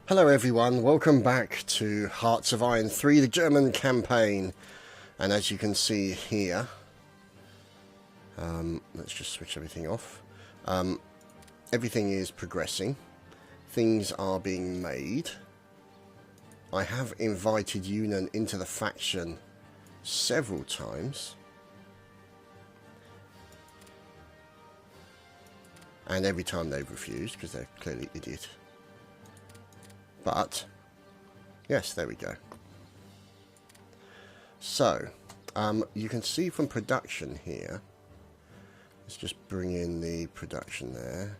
Hello everyone, welcome back to Hearts of Iron 3, the German campaign. And as you can see here, let's just switch everything off. Everything is progressing, things are being made. I have invited Yunnan into the faction several times. And every time they've refused, because they're clearly idiot. But, yes, there we go. So, you can see from production here, let's just bring in the production there,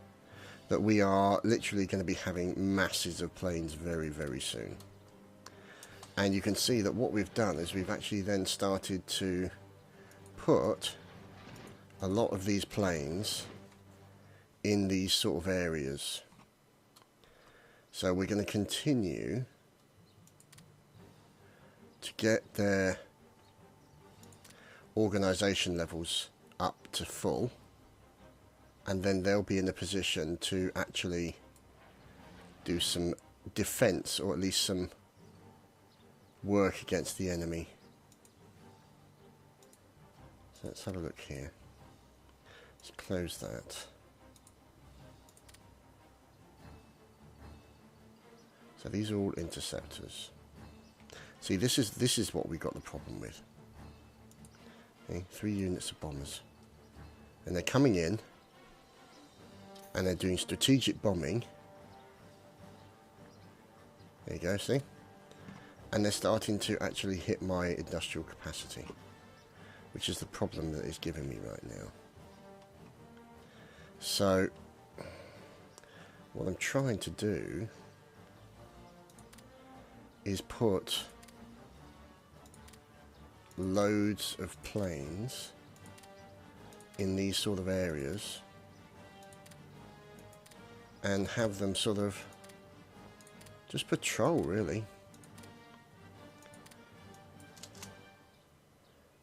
that we are literally going to be having masses of planes very, very soon. And you can see that what we've done is we've actually then started to put a lot of these planes in these sort of areas. So we're going to continue to get their organisation levels up to full, and then they'll be in a position to actually do some defence, or at least some work against the enemy. So let's have a look here. Let's close that. So these are all interceptors. See, this is what we got the problem with. Okay, 3 units of bombers. And they're coming in, and they're doing strategic bombing. There you go, see? And they're starting to actually hit my industrial capacity, which is the problem that it's giving me right now. So, what I'm trying to do is put loads of planes in these sort of areas and have them sort of just patrol, really.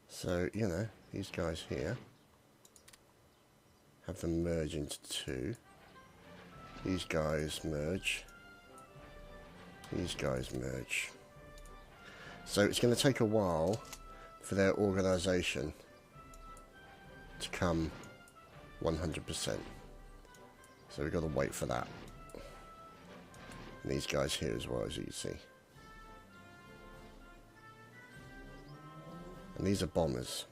So, you know, these guys here, have them merge into 2. These guys merge. These guys merge. So it's going to take a while for their organisation to come 100%. So we've got to wait for that. And these guys here as well, as you can see. And these are bombers.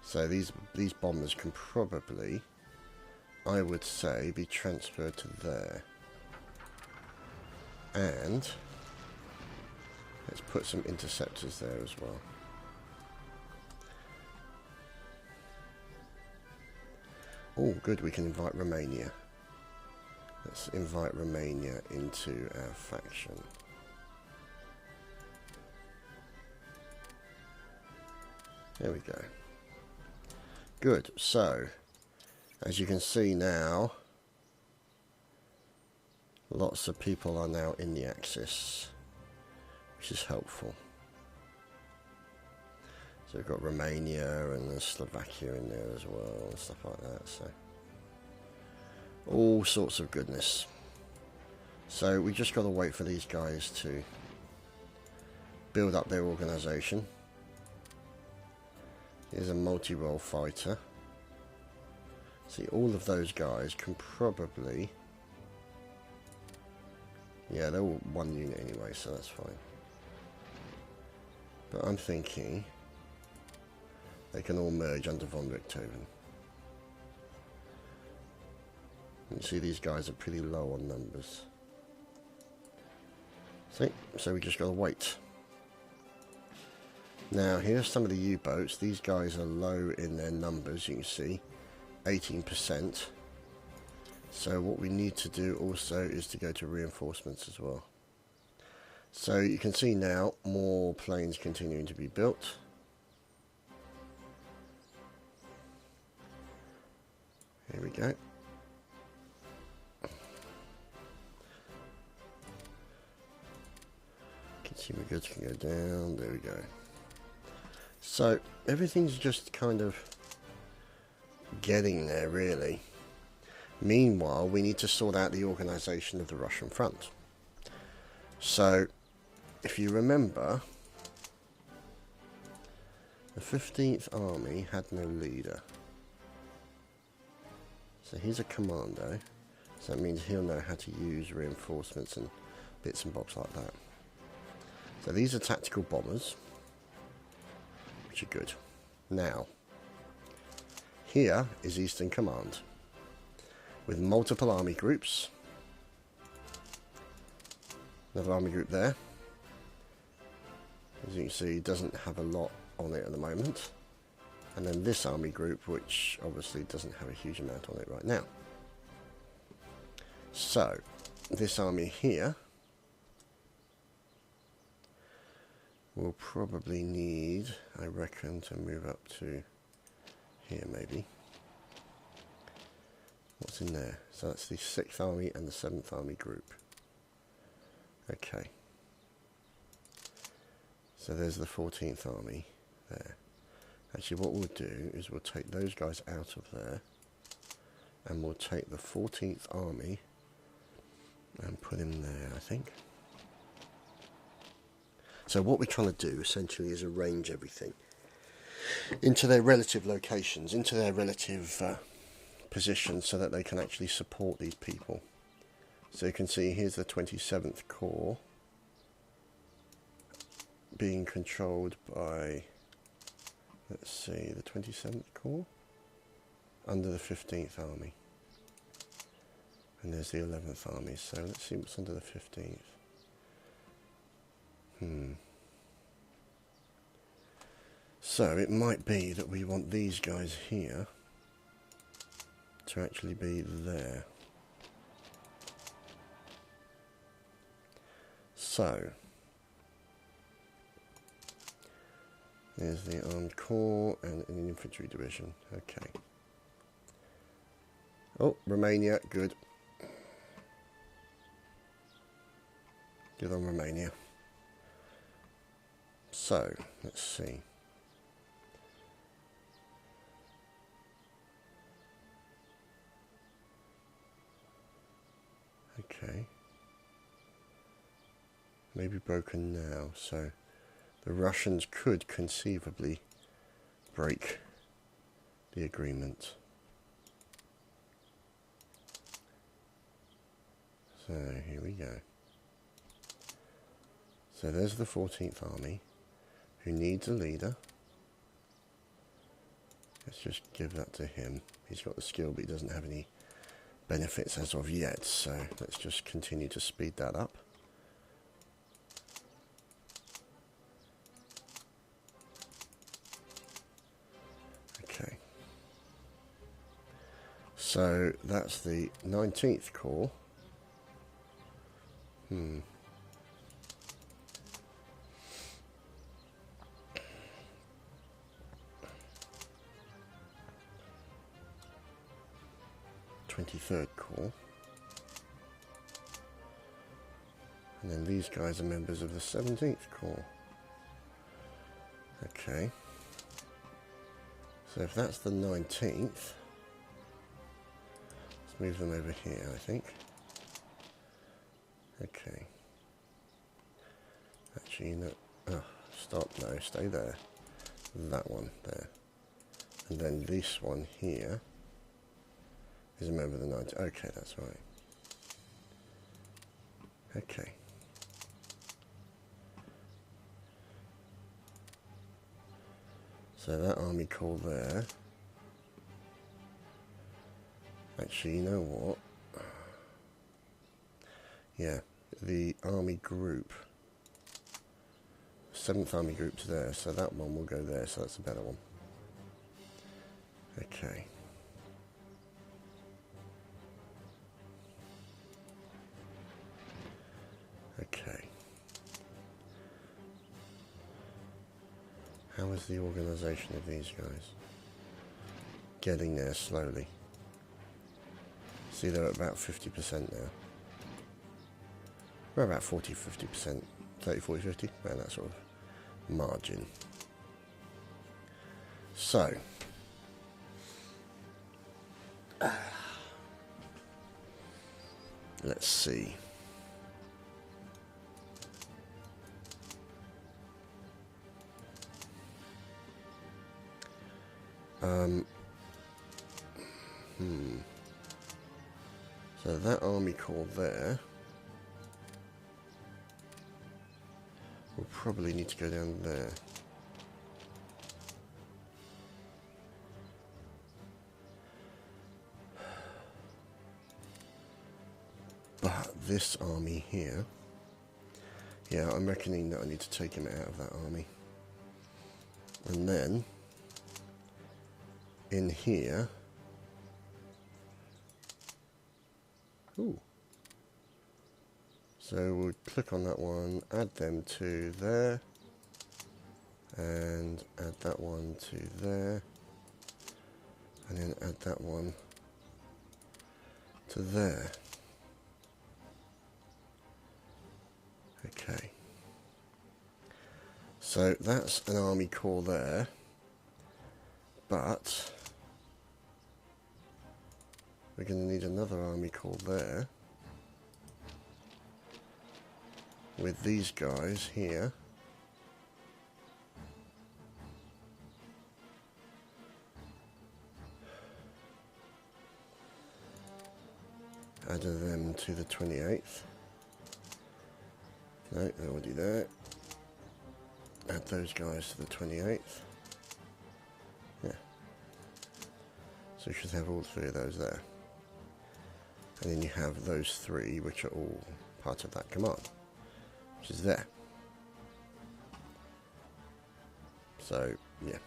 So these bombers can probably, I would say, be transferred to there. And let's put some interceptors there as well. Oh, good, we can invite Romania. Let's invite Romania into our faction. There we go. Good, so, as you can see now, lots of people are now in the Axis, which is helpful. So we've got Romania and then Slovakia in there as well and stuff like that. So all sorts of goodness. So we just got to wait for these guys to build up their organisation. Here's a multi-role fighter. See, all of those guys can probably... Yeah, they're all 1 unit anyway, so that's fine. But I'm thinking they can all merge under von Richthofen. You see these guys are pretty low on numbers. See, so we just got to wait. Now, here's some of the U-boats. These guys are low in their numbers, you can see. 18%. So what we need to do also is to go to reinforcements as well. So you can see now more planes continuing to be built. Here we go. Consumer goods can go down. There we go. So everything's just kind of getting there, really. Meanwhile, we need to sort out the organisation of the Russian front. So, if you remember, the 15th Army had no leader. So he's a commando, so that means he'll know how to use reinforcements and bits and bobs like that. So these are tactical bombers, which are good. Now, here is Eastern Command, with multiple army groups. Another army group there. As you can see, doesn't have a lot on it at the moment. And then this army group, which obviously doesn't have a huge amount on it right now. So, this army here will probably need, I reckon, to move up to here maybe. What's in there? So that's the 6th Army and the 7th Army group. Okay. So there's the 14th Army there. Actually, what we'll do is we'll take those guys out of there, and we'll take the 14th Army and put him there, I think. So what we're trying to do essentially is arrange everything into their relative locations, into their relative positions, so that they can actually support these people. So you can see here's the 27th Corps being controlled by, let's see, the 27th Corps under the 15th Army. And there's the 11th Army, so let's see what's under the 15th. So it might be that we want these guys here to actually be there. So there's the Armed Corps and an Infantry Division. Okay. Oh, Romania, good. Good on Romania. So, let's see. Okay. Maybe broken now, so the Russians could conceivably break the agreement. So here we go. So there's the 14th Army, who needs a leader. Let's just give that to him. He's got the skill, but he doesn't have any benefits as of yet, so let's just continue to speed that up. Okay. So that's the 19th Corps. 23rd Corps. And then these guys are members of the 17th Corps. Okay. So if that's the 19th, let's move them over here, I think. Okay. Actually, no. Oh, stop. No, stay there. That one there. And then this one here is a member of the 90. Okay, that's right. Okay. So that army corps there. Actually, you know what? Yeah, the army group. 7th army group's there, so that one will go there, so that's a better one. Okay. Okay. How is the organisation of these guys? Getting there slowly. See, they're at about 50% now. We're about 40-50%, 30-40-50, around that sort of margin. So, let's see. So that army corps there will probably need to go down there. But this army here, yeah, I'm reckoning that I need to take him out of that army. And then in here, ooh. So we'll click on that one, add them to there, and add that one to there, and then add that one to there. Okay. So that's an army corps there, but we're going to need another army corps there with these guys here. Added them to the 28th. No, they're already there. Add those guys to the 28th. Yeah. So you should have all three of those there. And then you have those three, which are all part of that command, which is there. So, yeah.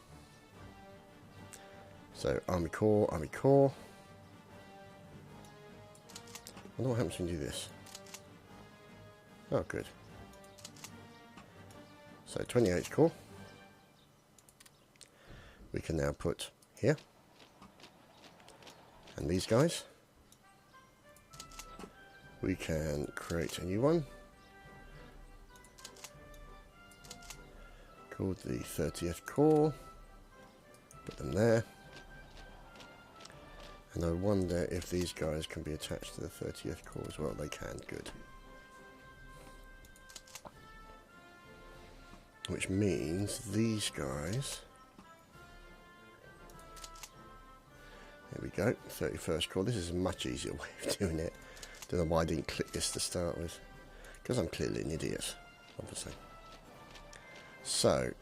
So, Army Corps, Army Corps. I wonder what happens when you do this. Oh, good. So, 28th Corps. We can now put here. And these guys. We can create a new one called the 30th Corps. Put them there. And I wonder if these guys can be attached to the 30th Corps as well. They can, good. Which means these guys, there we go, 31st Corps. This is a much easier way of doing it. Don't know why I didn't click this to start with. Because I'm clearly an idiot, obviously. So,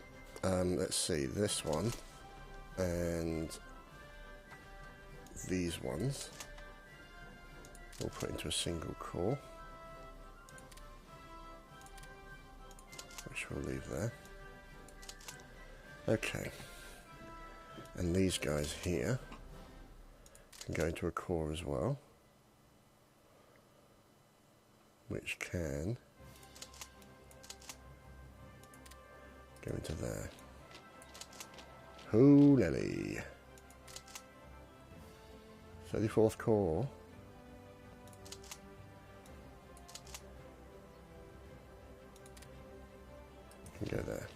let's see, this one and these ones we'll put into a single corps, which we'll leave there. Okay. And these guys here can go into a corps as well, which can go into there. Holy 34th Corps. Can go there.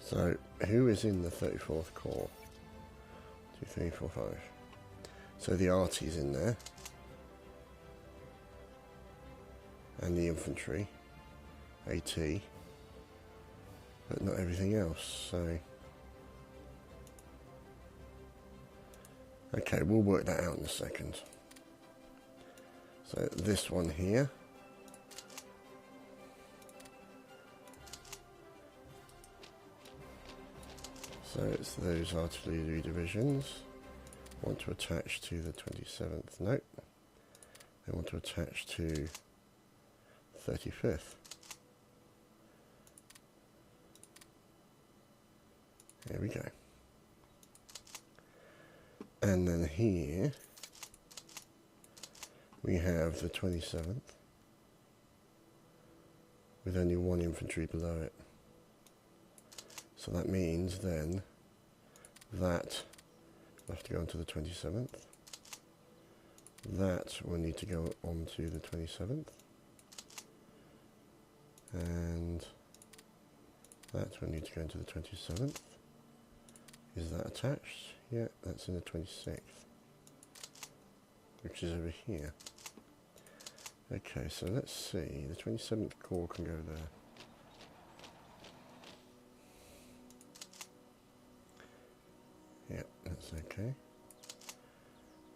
So, who is in the 34th Corps? 2, 3, 4, 5. So the arty's in there. And the infantry. AT. But not everything else, so... Okay, we'll work that out in a second. So this one here. So it's those artillery divisions. Want to attach to the 27th. Nope. They want to attach to 35th. There we go. And then here we have the 27th with only one infantry below it. So that means then that will have to go onto the 27th. That will need to go onto the 27th. And that will need to go into the 27th. Is that attached? Yeah, that's in the 26th, which is over here. Okay, so let's see. The 27th core can go there. Yeah, that's okay.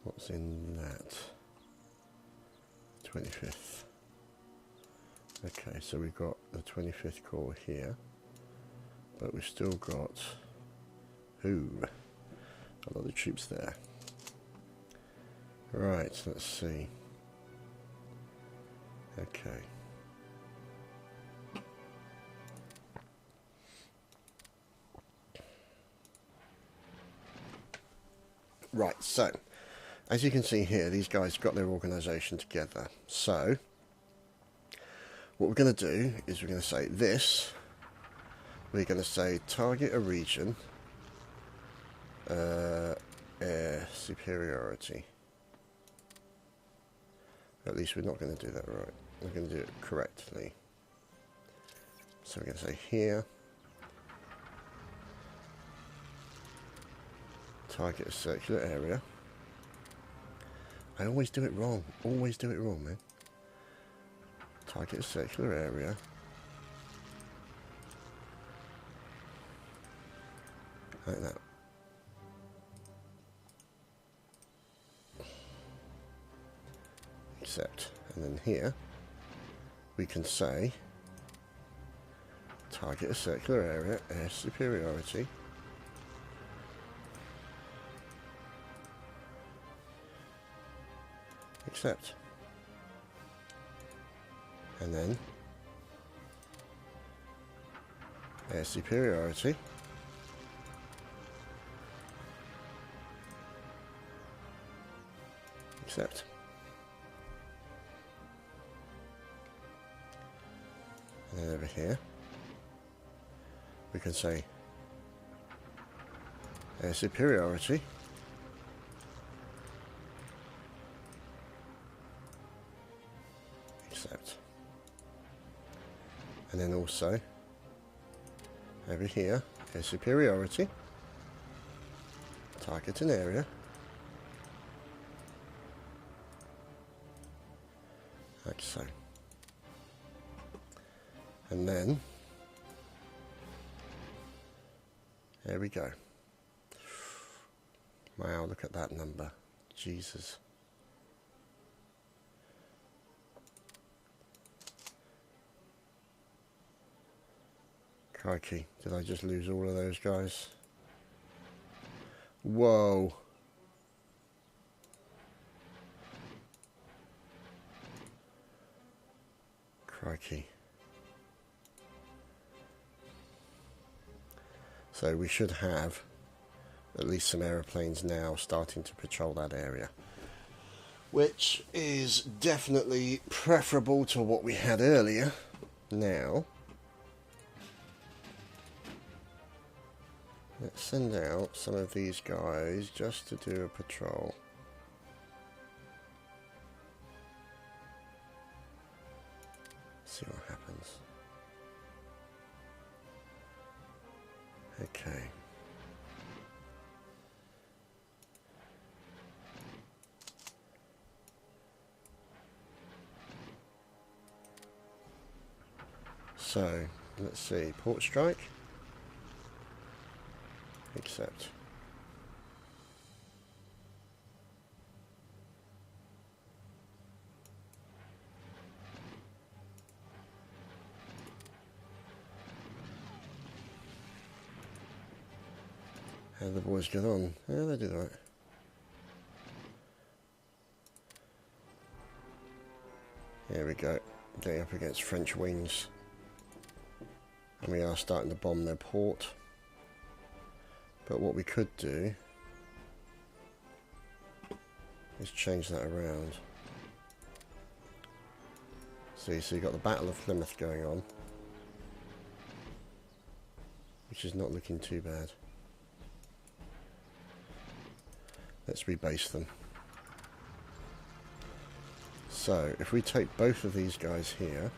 What's in that? 25th. Okay, so we've got the 25th core here, but we've still got a lot of troops there. Right, let's see. Okay. Right, so as you can see here, these guys got their organisation together. So what we're going to do is we're going to say this. We're going to say target a region, air superiority. At least we're not going to do that right. We're going to do it correctly. So we're going to say here, target a circular area. I always do it wrong. Always do it wrong, man. Target a circular area. Like that. Accept. And then here, we can say target a circular area, air superiority. Accept. And then air superiority. Accept. And then over here we can say air superiority. Accept. And then also over here, air superiority, target an area, like so. And then there we go. Wow, look at that number. Jesus. Crikey, did I just lose all of those guys? Whoa. Crikey. So we should have at least some aeroplanes now starting to patrol that area, which is definitely preferable to what we had earlier. Now let's send out some of these guys just to do a patrol. See what happens. Okay. So, let's see. Port strike. Accept. How do the boys get on? Yeah, they do that. Here we go. Getting up against French wings. And we are starting to bomb their port. But what we could do is change that around. See, so you've got the Battle of Plymouth going on, which is not looking too bad. Let's rebase them. So, if we take both of these guys here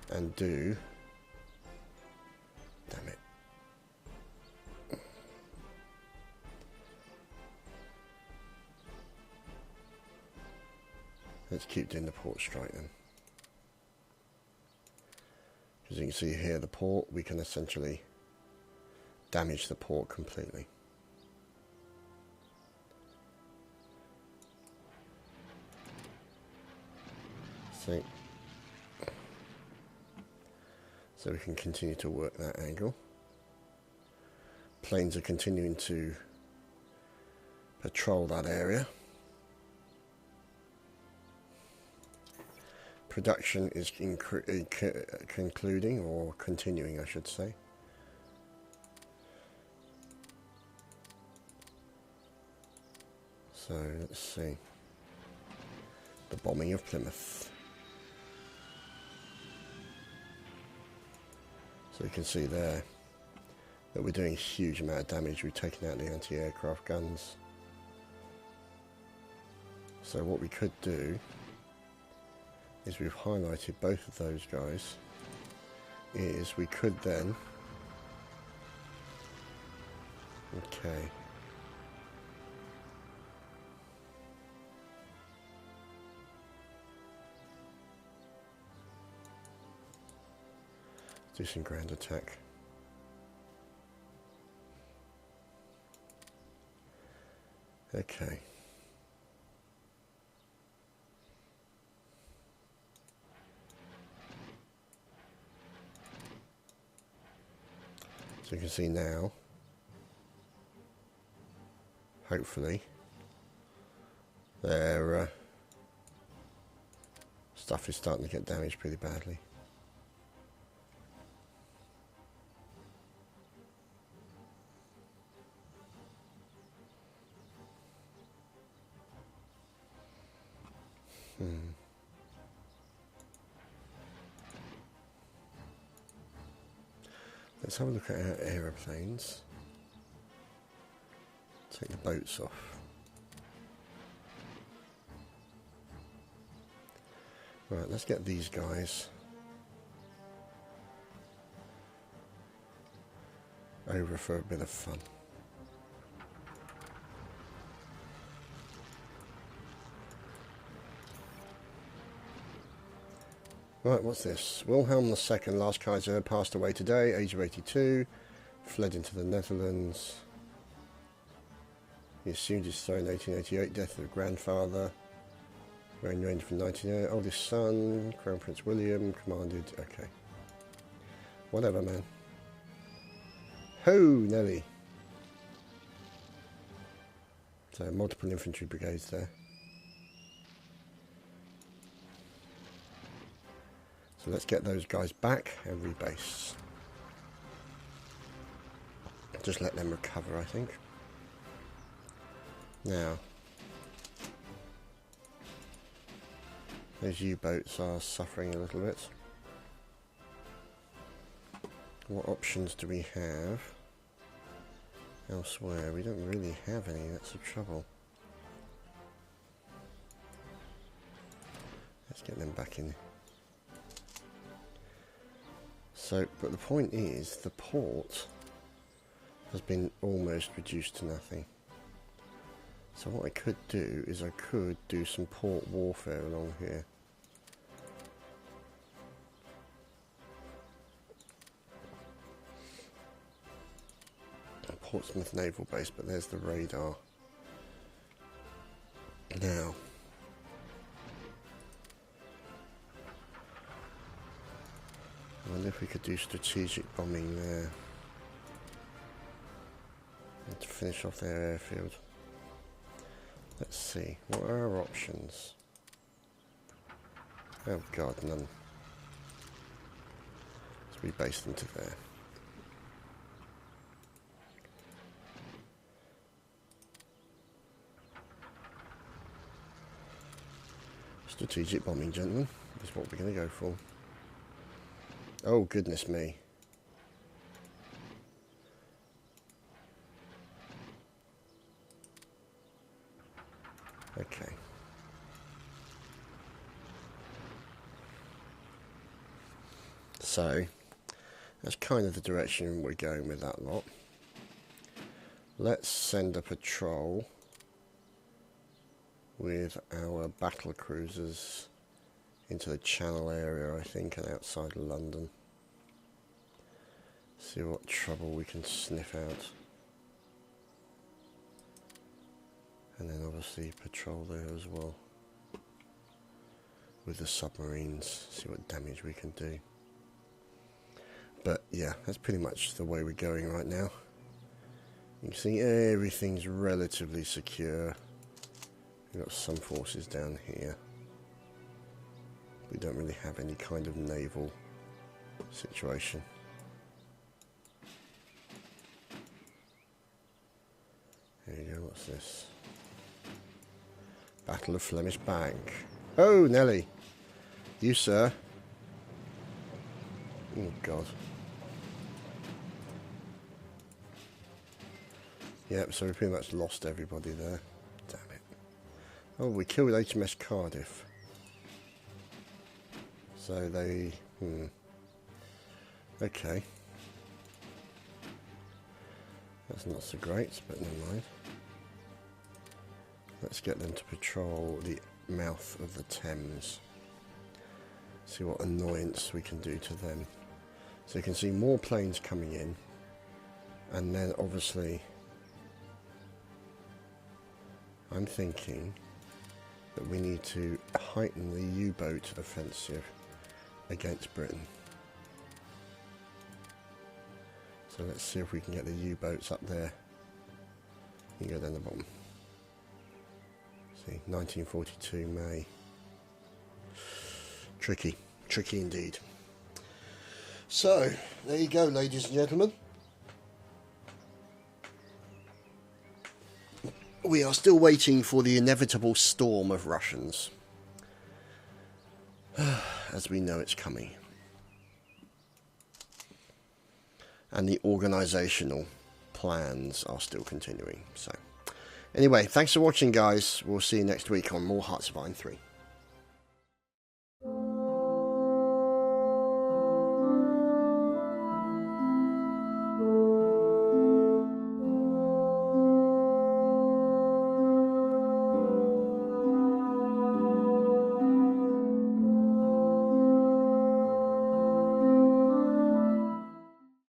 and do... Damn it. Let's keep doing the port strike then. As you can see here, the port, we can essentially damage the port completely. See? So we can continue to work that angle. Planes are continuing to patrol that area. Production is concluding, or continuing I should say. So let's see. The bombing of Plymouth. So you can see there that we're doing a huge amount of damage. We've taken out the anti-aircraft guns. So what we could do is we've highlighted both of those guys, is we could then, okay, do some ground attack. Okay. So you can see now, hopefully, their stuff is starting to get damaged pretty badly. Let's have a look at our aeroplanes. Take the boats off. Right, let's get these guys over for a bit of fun. Right, what's this? Wilhelm II, last Kaiser, passed away today, age of 82, fled into the Netherlands. He assumed his throne in 1888, death of grandfather. Reigned from 1908, oldest son, Crown Prince William, commanded, okay. Whatever, man. Ho, Nelly. So, multiple infantry brigades there. So let's get those guys back and rebase. Just let them recover, I think. Now, those U-boats are suffering a little bit. What options do we have elsewhere? We don't really have any, that's the trouble. Let's get them back in. So, but the point is, the port has been almost reduced to nothing. So what I could do is I could do some port warfare along here. Portsmouth Naval Base, but there's the radar. Now, I wonder if we could do strategic bombing there and to finish off their airfield. Let's see, what are our options? Oh god, none. Let's rebase them to there. Strategic bombing, gentlemen, is what we're going to go for. Oh, goodness me. Okay. So, that's kind of the direction we're going with that lot. Let's send a patrol with our battle cruisers into the Channel area, I think, and outside London. See what trouble we can sniff out. And then obviously patrol there as well with the submarines, see what damage we can do. But yeah, that's pretty much the way we're going right now. You can see everything's relatively secure. We've got some forces down here. We don't really have any kind of naval situation. There you go, what's this? Battle of Flemish Bank. Oh, Nelly. You, sir. Oh, God. Yep, so we pretty much lost everybody there. Damn it. Oh, we killed HMS Cardiff. So they... Okay. That's not so great, but never mind. Let's get them to patrol the mouth of the Thames. See what annoyance we can do to them. So you can see more planes coming in. And then obviously... I'm thinking that we need to heighten the U-boat offensive against Britain. So let's see if we can get the U-boats up there. You go down the bottom. See, 1942 May. Tricky. Tricky indeed. So, there you go, ladies and gentlemen. We are still waiting for the inevitable storm of Russians. As we know it's coming. And the organisational plans are still continuing. So, anyway, thanks for watching, guys. We'll see you next week on more Hearts of Iron 3.